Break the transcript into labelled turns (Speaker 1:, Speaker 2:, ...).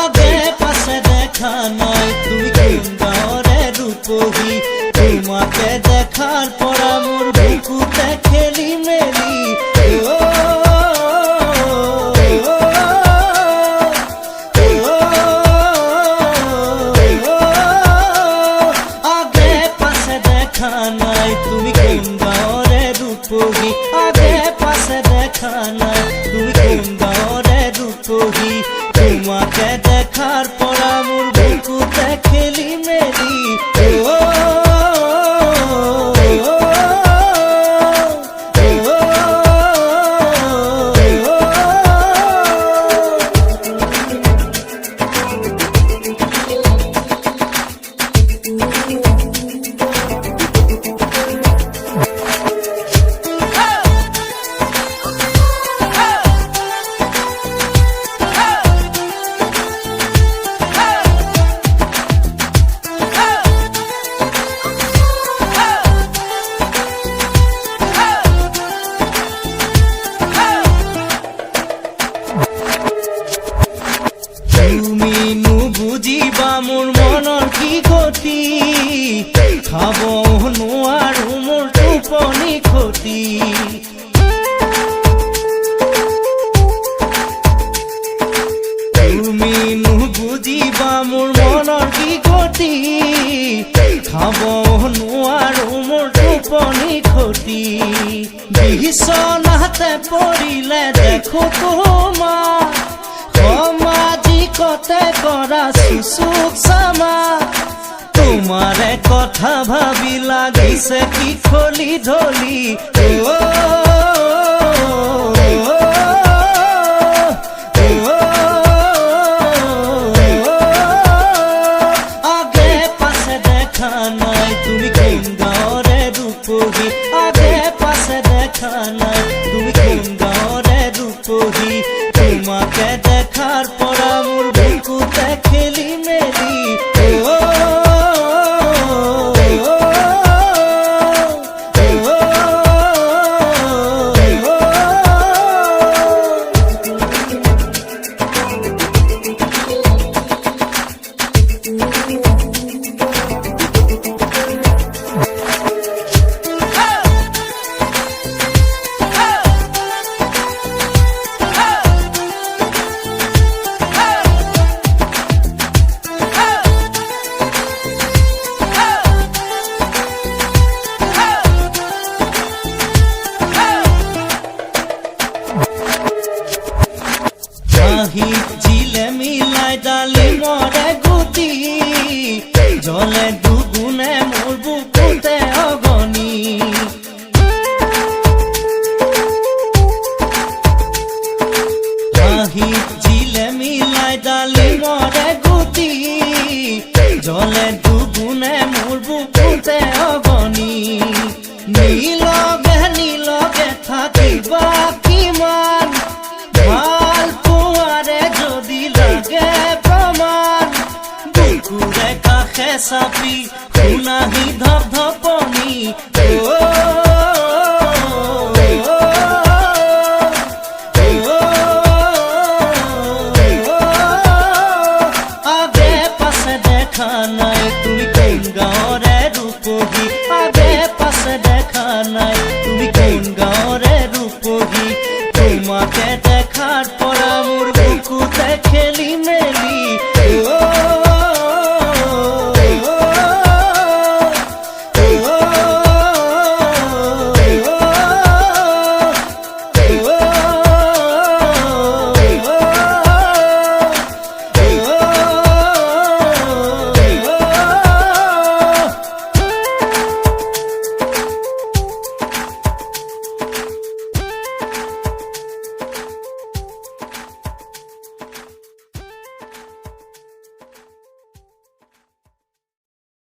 Speaker 1: আগে পাশে দেখা নয় তুই সুন্দরে রূপহী, তোমাকে দেখার পর আমার বুকুতে খেলি মেলি। আগে পাশে দেখা নাই তুমি সুন্দরে রূপহী, আগে পাশে দেখা নাই তুমি সুন্দরে রূপহী, তোমাকে দেখার পর আমার বুকুতে খেলি মেলি। তুমি নু বুঝিবা মোর মনৰ কি গতি, খাব নোৱাৰো মোৰ টোপনি ক্ষতি। তুমি নু বুঝিবা মোৰ মনৰ কি গতি, খাব নোৱাৰো মোৰ টোপনি ক্ষতি। বিছনাতে পৰিলে দেখো তোমাক সামাজিকতে কৰা সুচুক চামা, তোমাৰে কথা ভাবি লাগিছে কি খলি ধলি। আগে পাশে দেখা নাই তুমি সুন্দৰে ৰূপহী, আগে পাশে দেখা নাই তুমি সুন্দৰে রূপহী, তোমাকে দেখার পর আমার বুকুতে খেলি মেলি। জিলে মিলাই ডালি মরে গুটি, জলে দুগুণে মোর বুকুতে অগনি। জিলে মিলাই ডালি মরে গুটি, জলে দুগুণে মোর বুকুতে অগনি। নীলগে থাকিবা কিমান ভাল পোৱাৰে যদি লাগে প্ৰমাণ, বুকুৰে কাষে চাপি শুনাহি